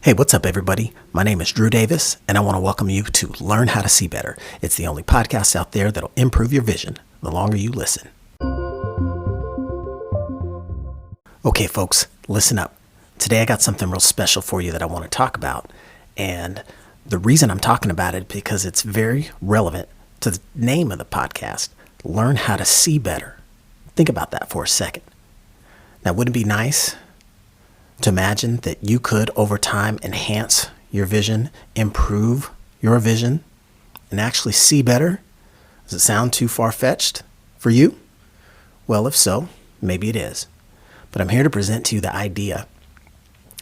Hey, what's up, everybody? My name is Drew Davis, and I want to welcome you to Learn How to See Better. It's the only podcast out there that'll improve your vision the longer you listen. Okay, folks, listen up. Today I got something real special for you that I want to talk about, and the reason I'm talking about it is because it's very relevant to the name of the podcast, Learn How to See Better. Think about that for a second. Now, wouldn't it be nice to imagine that you could, over time, enhance your vision, improve your vision, and actually see better? Does it sound too far-fetched for you? Well, if so, maybe it is. But I'm here to present to you the idea,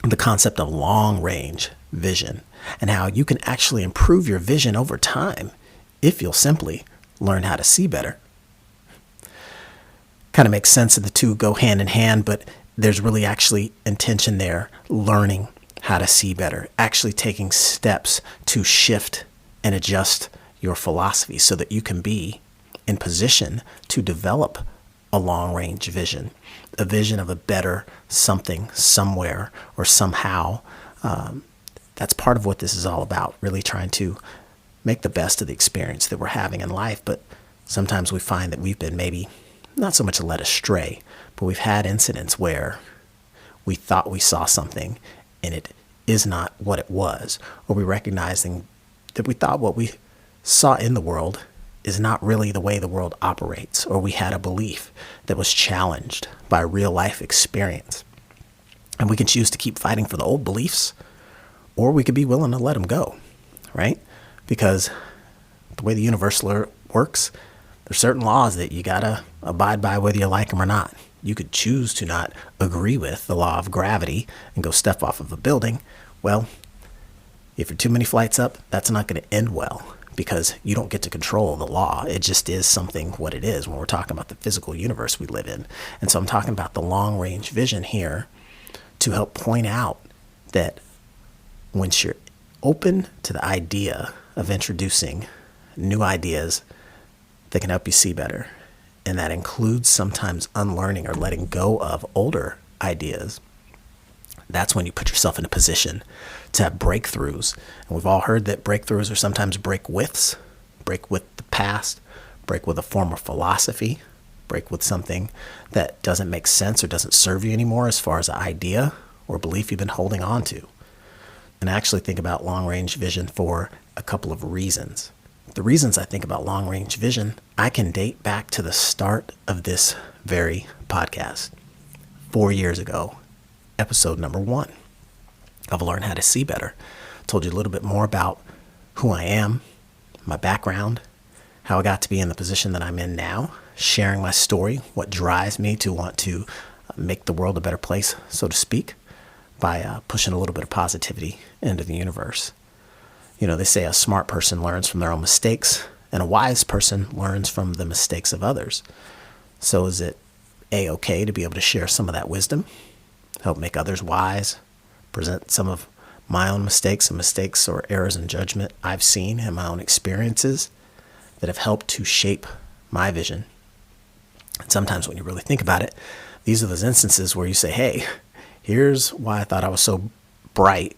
the concept of long-range vision, and how you can actually improve your vision over time if you'll simply learn how to see better. Kind of makes sense that the two go hand in hand, but there's really actually intention there, learning how to see better, actually taking steps to shift and adjust your philosophy so that you can be in position to develop a long-range vision, a vision of a better something, somewhere, or somehow. That's part of what this is all about, really trying to make the best of the experience that we're having in life. But sometimes we find that we've been maybe not so much led astray, but we've had incidents where we thought we saw something and it is not what it was, or we recognizing that we thought what we saw in the world is not really the way the world operates, or we had a belief that was challenged by real life experience. And we can choose to keep fighting for the old beliefs, or we could be willing to let them go, right? Because the way the universe works, there's certain laws that you gotta abide by whether you like them or not. You could choose to not agree with the law of gravity and go step off of a building. Well, if you're too many flights up, that's not going to end well because you don't get to control the law. It just is something what it is when we're talking about the physical universe we live in. And so I'm talking about the long-range vision here to help point out that once you're open to the idea of introducing new ideas that can help you see better, and that includes sometimes unlearning or letting go of older ideas, that's when you put yourself in a position to have breakthroughs. And we've all heard that breakthroughs are sometimes break with the past, break with a form of philosophy, break with something that doesn't make sense or doesn't serve you anymore as far as an idea or belief you've been holding on to. And I actually think about long-range vision for a couple of reasons. The reasons I think about long-range vision, I can date back to the start of this very podcast. 4 years ago, episode number 1 of Learn How to See Better. Told you a little bit more about who I am, my background, how I got to be in the position that I'm in now, sharing my story, what drives me to want to make the world a better place, so to speak, by pushing a little bit of positivity into the universe. You know, they say a smart person learns from their own mistakes and a wise person learns from the mistakes of others. So is it okay to be able to share some of that wisdom, help make others wise, present some of my own mistakes and mistakes or errors in judgment I've seen in my own experiences that have helped to shape my vision? And sometimes when you really think about it, these are those instances where you say, hey, here's why I thought I was so bright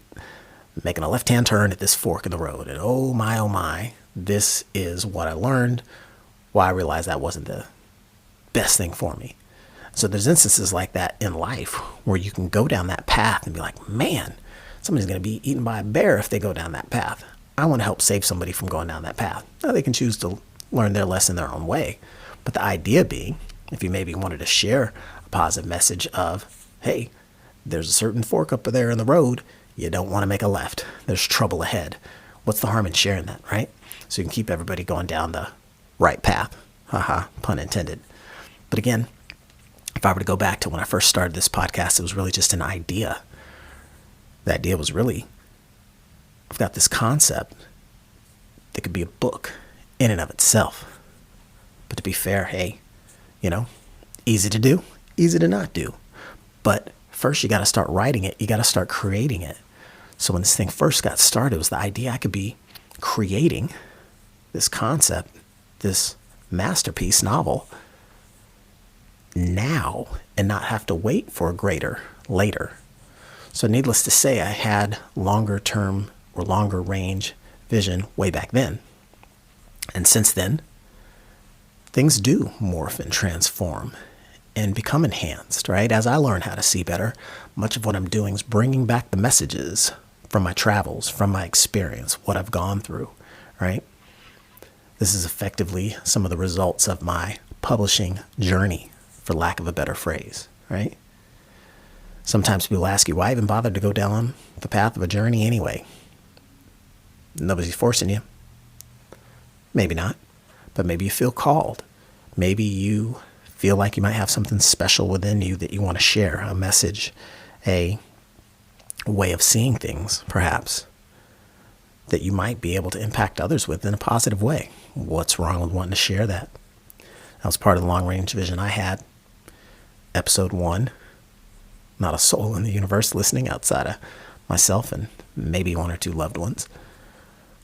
making a left-hand turn at this fork in the road. And oh my, this is what I learned. Why I realized that wasn't the best thing for me. So there's instances like that in life where you can go down that path and be like, man, somebody's going to be eaten by a bear if they go down that path. I want to help save somebody from going down that path. Now they can choose to learn their lesson their own way. But the idea being, if you maybe wanted to share a positive message of, hey, there's a certain fork up there in the road, you don't want to make a left. There's trouble ahead. What's the harm in sharing that, right? So you can keep everybody going down the right path. Haha, pun intended. But again, if I were to go back to when I first started this podcast, it was really just an idea. The idea was really, I've got this concept that could be a book in and of itself. But to be fair, hey, easy to do, easy to not do. But first, you got to start writing it. You got to start creating it. So when this thing first got started, it was the idea I could be creating this concept, this masterpiece novel now and not have to wait for a greater later. So needless to say, I had longer term or longer range vision way back then. And since then, things do morph and transform and become enhanced, right? As I learn how to see better, much of what I'm doing is bringing back the messages from my travels, from my experience, what I've gone through, right? This is effectively some of the results of my publishing journey, for lack of a better phrase, right? Sometimes people ask you, why even bother to go down the path of a journey anyway? Nobody's forcing you. Maybe not, but maybe you feel called. Maybe you feel like you might have something special within you that you want to share, a message, a way of seeing things, perhaps, that you might be able to impact others with in a positive way. What's wrong with wanting to share that? That was part of the long-range vision I had. Episode 1, not a soul in the universe listening outside of myself and maybe one or two loved ones.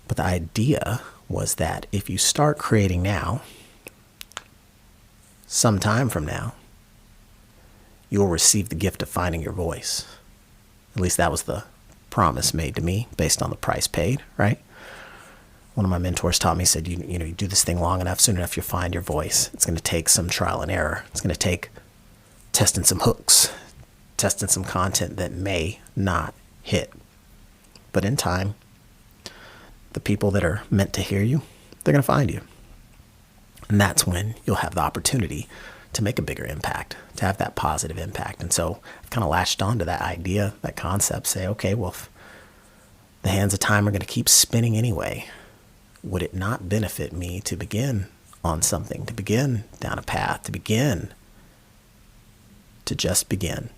But the idea was that if you start creating now, some time from now, you'll receive the gift of finding your voice. At least that was the promise made to me based on the price paid, right? One of my mentors taught me, said, you do this thing long enough, soon enough you'll find your voice. It's going to take some trial and error. It's going to take testing some hooks, testing some content that may not hit. But in time, the people that are meant to hear you, they're going to find you. And that's when you'll have the opportunity to make a bigger impact, to have that positive impact. And so I've kind of latched onto that idea, that concept, say, okay, well, if the hands of time are going to keep spinning anyway, would it not benefit me to begin on something, to begin down a path, to begin, to just begin,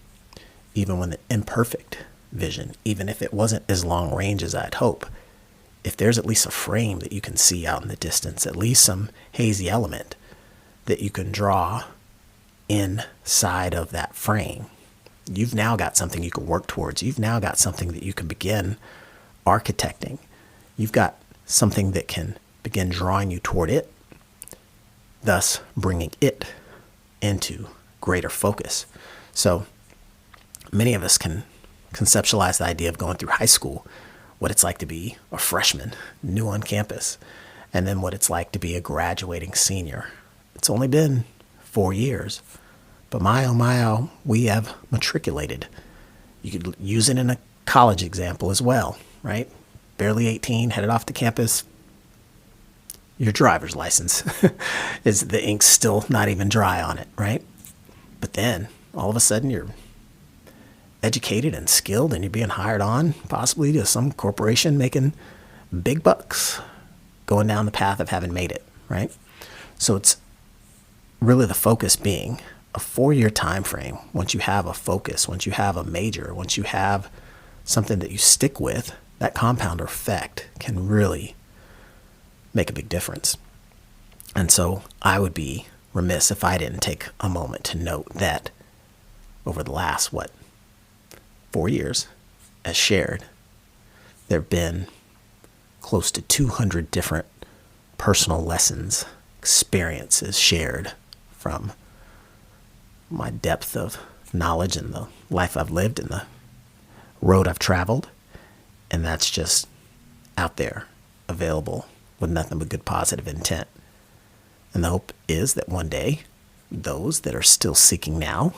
even when the imperfect vision, even if it wasn't as long range as I'd hope, if there's at least a frame that you can see out in the distance, at least some hazy element that you can draw inside of that frame, you've now got something you can work towards. You've now got something that you can begin architecting. You've got something that can begin drawing you toward it, thus bringing it into greater focus. So many of us can conceptualize the idea of going through high school, what it's like to be a freshman, new on campus, and then what it's like to be a graduating senior. It's only been 4 years, but my oh, we have matriculated. You could use it in a college example as well, right? Barely 18, headed off to campus. Your driver's license is the ink's still not even dry on it, right? But then all of a sudden you're educated and skilled and you're being hired on possibly to some corporation making big bucks, going down the path of having made it, right? So it's really the focus being a 4-year time frame. Once you have a focus, once you have a major, once you have something that you stick with, that compounder effect can really make a big difference. And so I would be remiss if I didn't take a moment to note that over the last, 4 years, as shared, there have been close to 200 different personal lessons, experiences shared from my depth of knowledge and the life I've lived and the road I've traveled. And that's just out there, available with nothing but good positive intent. And the hope is that one day, those that are still seeking now,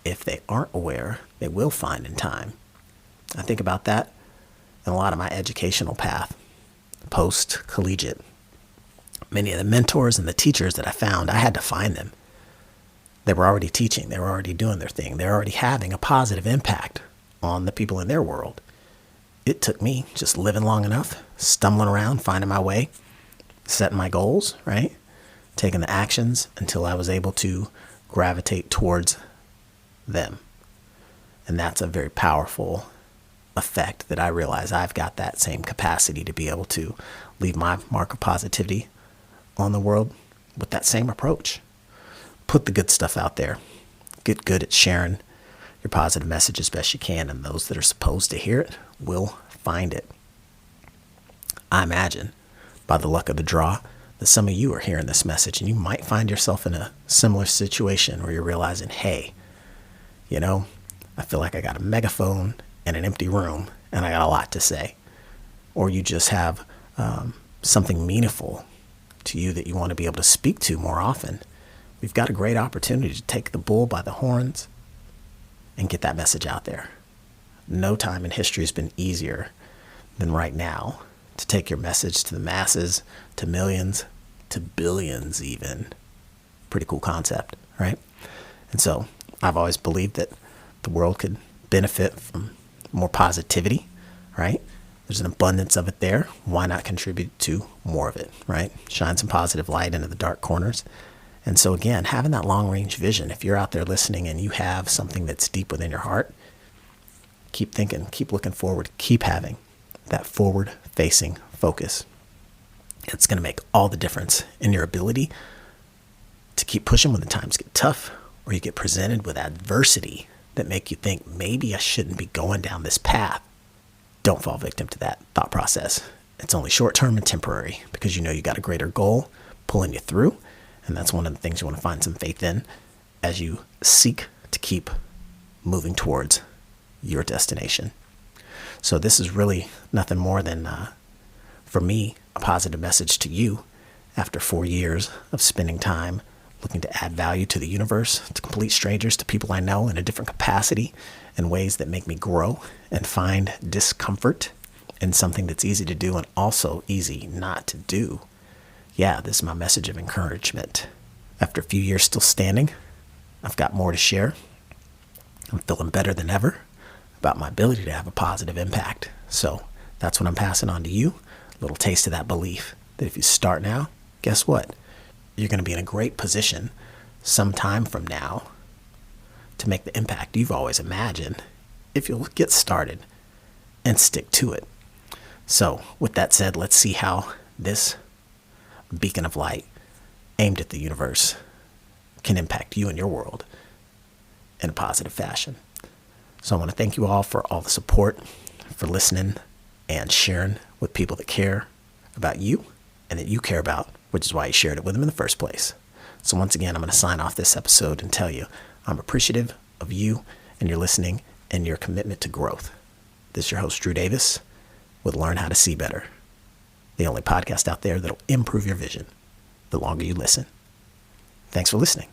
if they aren't aware, they will find in time. I think about that in a lot of my educational path, post-collegiate. Many of the mentors and the teachers that I found, I had to find them. They were already teaching. They were already doing their thing. They were already having a positive impact on the people in their world. It took me just living long enough, stumbling around, finding my way, setting my goals, right? Taking the actions until I was able to gravitate towards them. And that's a very powerful effect that I realize I've got that same capacity to be able to leave my mark of positivity on the world with that same approach. Put the good stuff out there. Get good at sharing your positive message as best you can, and those that are supposed to hear it will find it. I imagine, by the luck of the draw, that some of you are hearing this message and you might find yourself in a similar situation where you're realizing, hey, I feel like I got a megaphone in an empty room and I got a lot to say, or you just have something meaningful to you that you want to be able to speak to more often, we've got a great opportunity to take the bull by the horns and get that message out there. No time in history has been easier than right now to take your message to the masses, to millions, to billions even. Pretty cool concept, right? And so I've always believed that the world could benefit from more positivity, right? There's an abundance of it there. Why not contribute to more of it, right? Shine some positive light into the dark corners. And so again, having that long range vision, if you're out there listening and you have something that's deep within your heart, keep thinking, keep looking forward, keep having that forward facing focus. It's going to make all the difference in your ability to keep pushing when the times get tough, or you get presented with adversity that make you think maybe I shouldn't be going down this path. Don't fall victim to that thought process. It's only short-term and temporary because you know you got a greater goal pulling you through. And that's one of the things you want to find some faith in as you seek to keep moving towards your destination. So this is really nothing more than, for me, a positive message to you after 4 years of spending time looking to add value to the universe, to complete strangers, to people I know in a different capacity, in ways that make me grow and find discomfort in something that's easy to do and also easy not to do. Yeah, this is my message of encouragement. After a few years still standing, I've got more to share. I'm feeling better than ever about my ability to have a positive impact. So that's what I'm passing on to you. A little taste of that belief that if you start now, guess what? You're going to be in a great position sometime from now to make the impact you've always imagined if you'll get started and stick to it. So with that said, let's see how this beacon of light aimed at the universe can impact you and your world in a positive fashion. So I want to thank you all for all the support, for listening and sharing with people that care about you and that you care about, which is why you shared it with them in the first place. So once again, I'm going to sign off this episode and tell you I'm appreciative of you and your listening and your commitment to growth. This is your host, Drew Davis, with Learn How to See Better, the only podcast out there that'll improve your vision the longer you listen. Thanks for listening.